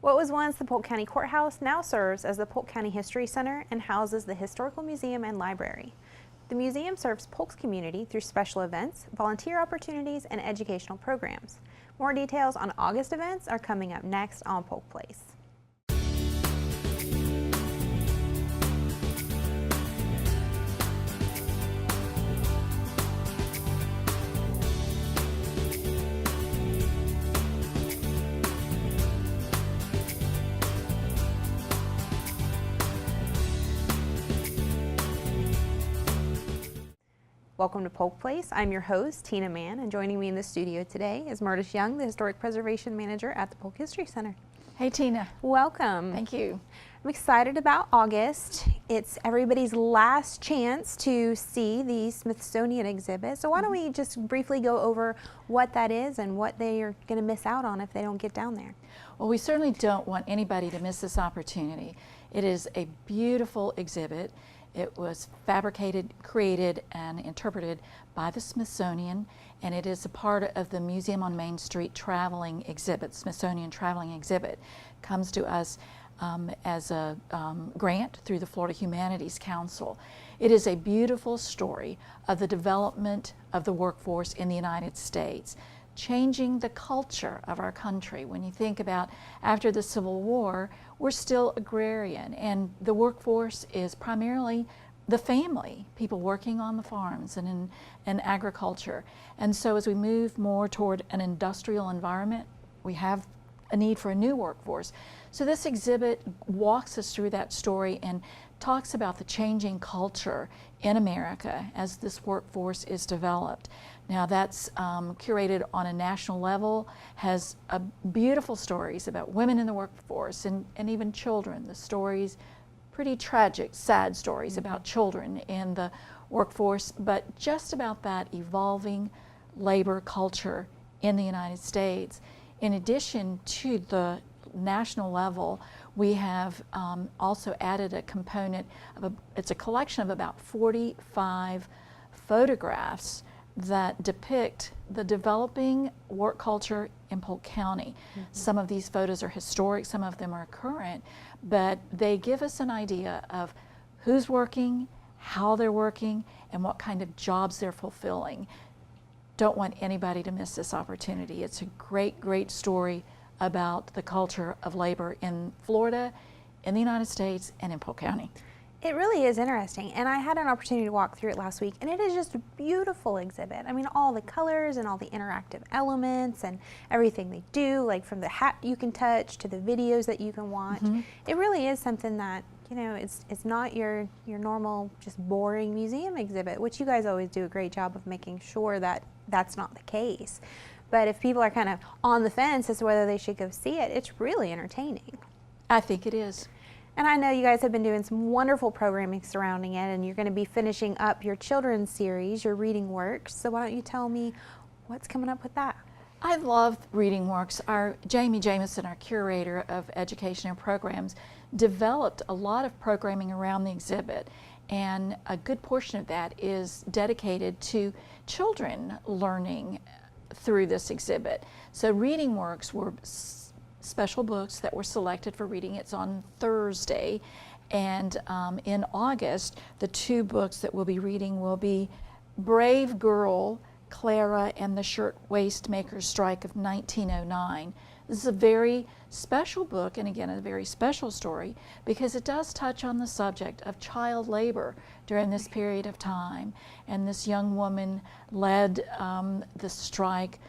What was once the Polk County Courthouse now serves as the Polk County History Center and houses the Historical Museum and Library. The museum serves Polk's community through special events, volunteer opportunities, and educational programs. More details on August events are coming up next on Polk Place. Welcome to Polk Place. I'm your host, Tina Mann, and joining me in the studio today is Murtis Young, the Historic Preservation Manager at the Polk History Center. Hey Tina. Welcome. Thank you. I'm excited about August. It's everybody's last chance to see the Smithsonian Exhibit. So why don't we just briefly go over what that is and what they are going to miss out on if they don't get down there. Well, we certainly don't want anybody to miss this opportunity. It is a beautiful exhibit. It was fabricated, created, and interpreted by the Smithsonian, and it is a part of the Museum on Main Street traveling exhibit, Smithsonian traveling exhibit. Comes to us as a grant through the Florida Humanities Council. It is a beautiful story of the development of the workforce in the United States, changing the culture of our country. When you think about after the Civil War, we're still agrarian, and the workforce is primarily the family, people working on the farms and in agriculture. And so as we move more toward an industrial environment, we have a need for a new workforce. So this exhibit walks us through that story and talks about the changing culture in America as this workforce is developed. Now that's curated on a national level, has beautiful stories about women in the workforce and even children. The stories, pretty tragic, sad stories about children in the workforce, but just about that evolving labor culture in the United States. In addition to the national level, we have also added a component of it's a collection of about 45 photographs that depict the developing work culture in Polk County. Some of these photos are historic, some of them are current, but they give us an idea of who's working, how they're working, and what kind of jobs they're fulfilling. Don't want anybody to miss this opportunity. It's a great, great story about the culture of labor in Florida, in the United States, and in Polk County. It really is interesting, and I had an opportunity to walk through it last week, and it is just a beautiful exhibit. I mean, all the colors and all the interactive elements and everything they do, like from the hat you can touch to the videos that you can watch. It really is something that, you know, it's not your normal just boring museum exhibit, which you guys always do a great job of making sure that that's not the case. But if people are kind of on the fence as to whether they should go see it, it's really entertaining. I think it is. And I know you guys have been doing some wonderful programming surrounding it, and you're going to be finishing up your children's series, your reading works. So why don't you tell me what's coming up with that? I love reading works. Our Jamie Jamison, our curator of education and programs, developed a lot of programming around the exhibit, and a good portion of that is dedicated to children learning through this exhibit. So reading works were special books that were selected for reading. It's on Thursday, and in August the two books that we'll be reading will be Brave Girl, Clara and the Shirtwaist Makers' Strike of 1909. This is a very special book, and again a very special story, because it does touch on the subject of child labor during this period of time, and this young woman led the strike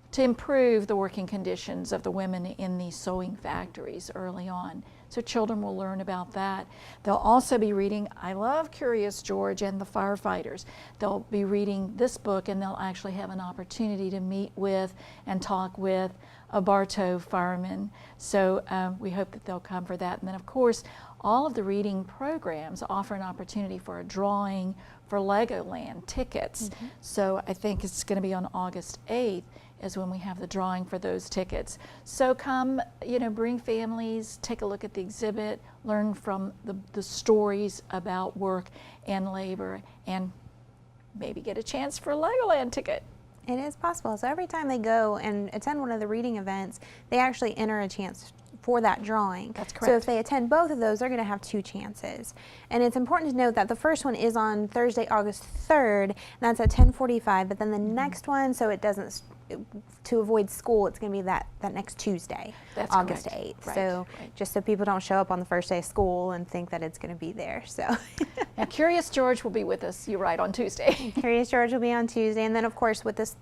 to improve the working conditions of the women in these sewing factories early on. So children will learn about that. They'll also be reading, I love Curious George and the Firefighters. They'll be reading this book, and they'll actually have an opportunity to meet with and talk with a Bartow fireman. So we hope that they'll come for that. And then of course, all of the reading programs offer an opportunity for a drawing for Legoland tickets. So I think it's going to be on August 8th is when we have the drawing for those tickets. So come, you know, bring families, take a look at the exhibit, learn from the stories about work and labor, and maybe get a chance for a Legoland ticket. It is possible. So every time they go and attend one of the reading events, they actually enter a chance for that drawing. That's correct. So if they attend both of those, they're going to have 2 chances. And it's important to note that the first one is on Thursday, August 3rd, and that's at 10:45. But then the next one, so it doesn't, to avoid school, it's going to be that next Tuesday, That's August correct. 8th. Right, So right. just so people don't show up on the first day of school and think that it's going to be there. So Now, Curious George will be with us, you're right, on Tuesday. Curious George will be on Tuesday, and then of course with this,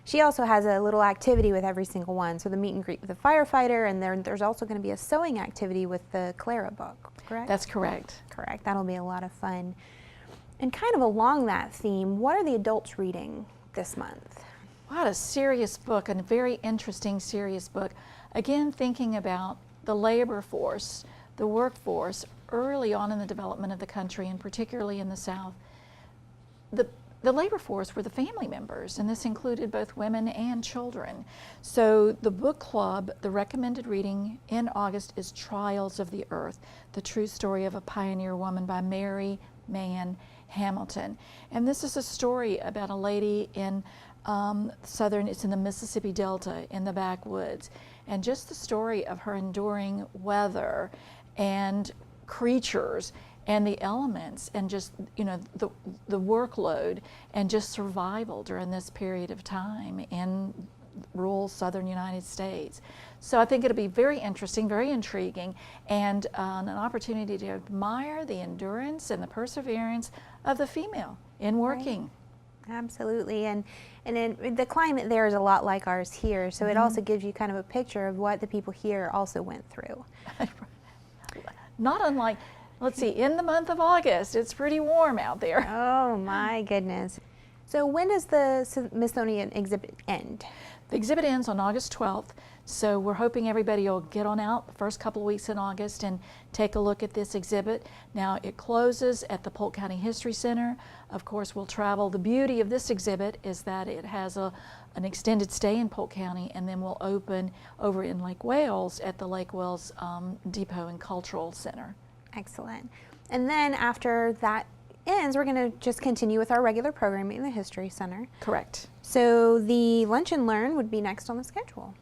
she also has a little activity with every single one. So the meet and greet with the firefighter, and there's also going to be a sewing activity with the Clara book. Correct? That's correct. Correct. That'll be a lot of fun. And kind of along that theme, what are the adults reading this month? What a serious book, and a very interesting, serious book. Again, thinking about the labor force, the workforce, early on in the development of the country, and particularly in the South. The labor force were the family members, and this included both women and children. So the book club, the recommended reading in August is Trials of the Earth, the true story of a pioneer woman by Mary Mann Hamilton. And this is a story about a lady in it's in the Mississippi Delta in the backwoods, and just the story of her enduring weather and creatures and the elements, and just, you know, the workload and just survival during this period of time in rural southern United States. So I think it'll be very interesting, very intriguing, and an opportunity to admire the endurance and the perseverance of the female in working. Right. Absolutely, and in, the climate there is a lot like ours here, so it also gives you kind of a picture of what the people here also went through. Not unlike, let's see, in the month of August, it's pretty warm out there. Oh my goodness. So when does the Smithsonian exhibit end? The exhibit ends on August 12th, so we're hoping everybody will get on out the first couple of weeks in August and take a look at this exhibit. Now, it closes at the Polk County History Center. Of course, we'll travel. The beauty of this exhibit is that it has an extended stay in Polk County, and then we'll open over in Lake Wales at the Lake Wales Depot and Cultural Center. Excellent. And then after that ends, we're going to just continue with our regular programming in the History Center. Correct. So the Lunch and Learn would be next on the schedule.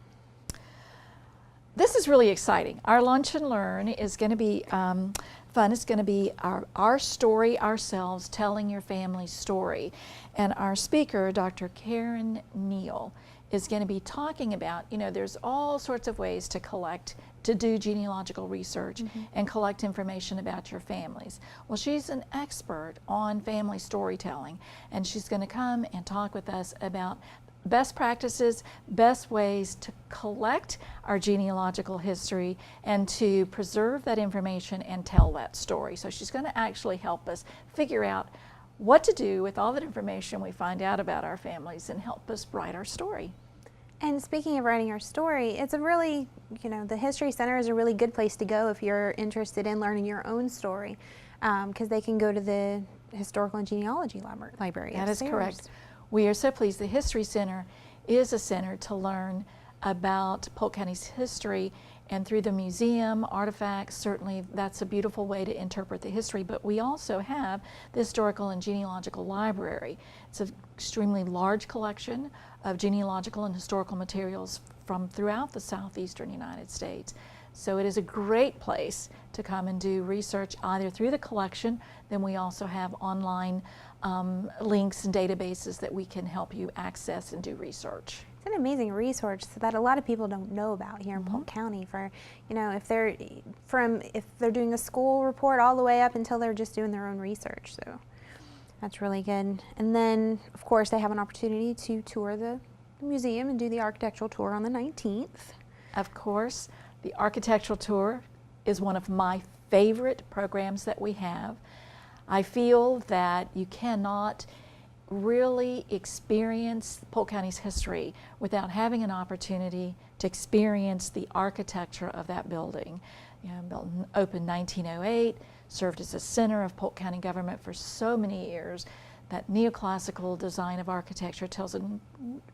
This is really exciting. Our Lunch and Learn is going to be fun. It's going to be our story ourselves, telling your family's story. And our speaker, Dr. Karen Neal, is going to be talking about, you know, there's all sorts of ways to do genealogical research and collect information about your families. Well, she's an expert on family storytelling, and she's going to come and talk with us about best practices, best ways to collect our genealogical history and to preserve that information and tell that story. So she's going to actually help us figure out what to do with all that information we find out about our families and help us write our story. And speaking of writing our story, it's a really, you know, the History Center is a really good place to go if you're interested in learning your own story, because they can go to the Historical and Genealogy Library. That is upstairs. correct. We are so pleased. The History Center is a center to learn about Polk County's history, and through the museum, artifacts, certainly that's a beautiful way to interpret the history, but we also have the Historical and Genealogical Library. It's an extremely large collection of genealogical and historical materials from throughout the southeastern United States. So it is a great place to come and do research either through the collection, then we also have online links and databases that we can help you access and do research. It's an amazing resource that a lot of people don't know about here in Polk County. For, you know, if they're doing a school report all the way up until they're just doing their own research. So that's really good. And then, of course, they have an opportunity to tour the museum and do the architectural tour on the 19th. Of course, the architectural tour is one of my favorite programs that we have. I feel that you cannot really experience Polk County's history without having an opportunity to experience the architecture of that building. You know, built, opened 1908, served as a center of Polk County government for so many years. That neoclassical design of architecture tells a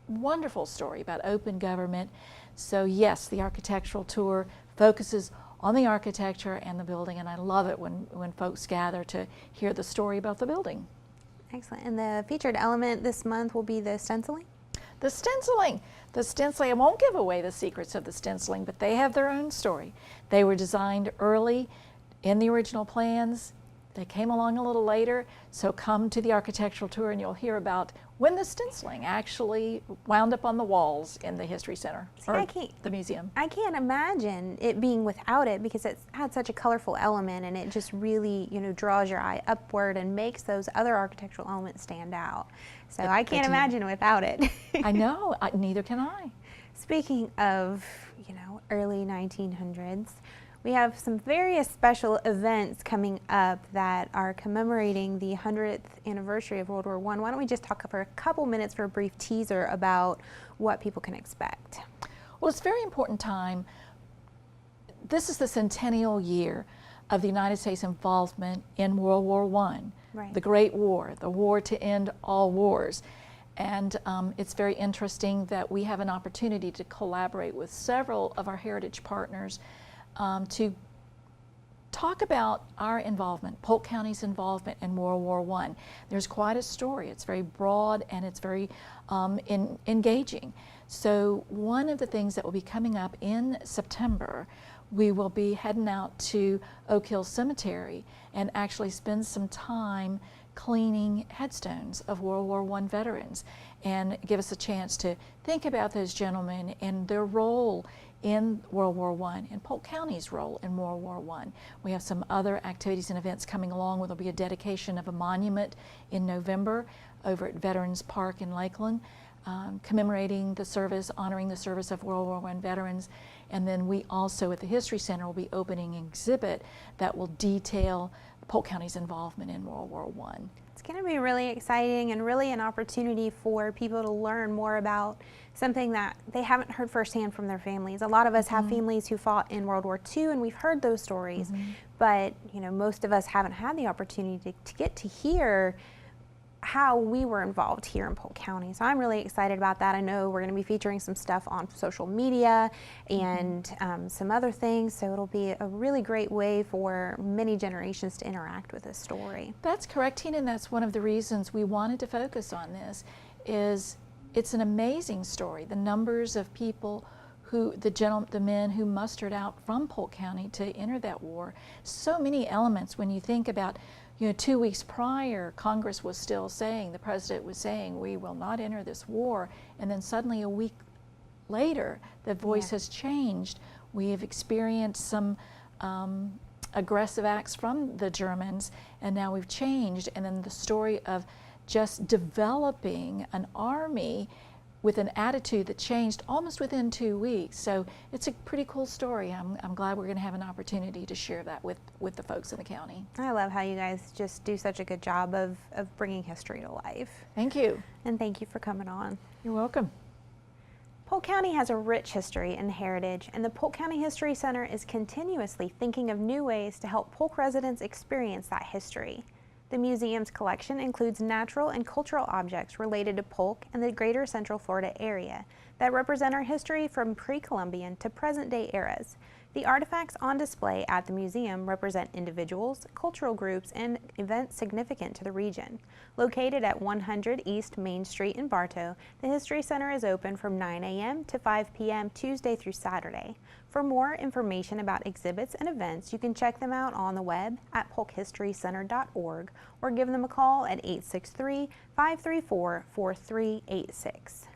wonderful story about open government. So yes, the architectural tour focuses on the architecture and the building, and I love it when folks gather to hear the story about the building. Excellent. And the featured element this month will be the stenciling? The stenciling. The stenciling, I won't give away the secrets of the stenciling, but they have their own story. They were designed early in the original plans. They came along a little later, so come to the architectural tour and you'll hear about when the stenciling actually wound up on the walls in the History Center, or the museum. I can't imagine it being without it, because it's had such a colorful element, and it just really, you know, draws your eye upward and makes those other architectural elements stand out. So I can't imagine without it. I know, neither can I. Speaking of, you know, early 1900s, we have some various special events coming up that are commemorating the 100th anniversary of World War I. Why don't we just talk for a couple minutes for a brief teaser about what people can expect? Well, it's a very important time. This is the centennial year of the United States involvement in World War I, right. The Great War, the war to end all wars. And it's very interesting that we have an opportunity to collaborate with several of our heritage partners to talk about our involvement, Polk County's involvement in World War I. There's quite a story. It's very broad and it's very engaging. So one of the things that will be coming up in September, we will be heading out to Oak Hill Cemetery and actually spend some time cleaning headstones of World War I veterans, and give us a chance to think about those gentlemen and their role in World War I and Polk County's role in World War I. We have some other activities and events coming along. There'll be a dedication of a monument in November over at Veterans Park in Lakeland, commemorating the service, honoring the service of World War I veterans. And then we also at the History Center will be opening an exhibit that will detail Polk County's involvement in World War I. It's going to be really exciting and really an opportunity for people to learn more about something that they haven't heard firsthand from their families. A lot of us have families who fought in World War II, and we've heard those stories, but you know, most of us haven't had the opportunity to get to hear how we were involved here in Polk County. So I'm really excited about that. I know we're going to be featuring some stuff on social media and some other things, so it'll be a really great way for many generations to interact with this story. That's correct, Tina, and that's one of the reasons we wanted to focus on this. Is it's an amazing story. The numbers of people who, the men who mustered out from Polk County to enter that war. So many elements when you think about, you know, 2 weeks prior, Congress was still saying, the president was saying, we will not enter this war. And then suddenly a week later, the voice has changed. We have experienced some aggressive acts from the Germans, and now we've changed. And then the story of just developing an army with an attitude that changed almost within 2 weeks. So it's a pretty cool story. I'm glad we're going to have an opportunity to share that with the folks in the county. I love how you guys just do such a good job of bringing history to life. Thank you. And thank you for coming on. You're welcome. Polk County has a rich history and heritage, and the Polk County History Center is continuously thinking of new ways to help Polk residents experience that history. The museum's collection includes natural and cultural objects related to Polk and the greater Central Florida area that represent our history from pre-Columbian to present-day eras. The artifacts on display at the museum represent individuals, cultural groups, and events significant to the region. Located at 100 East Main Street in Bartow, the History Center is open from 9 a.m. to 5 p.m. Tuesday through Saturday. For more information about exhibits and events, you can check them out on the web at polkhistorycenter.org or give them a call at 863-534-4386.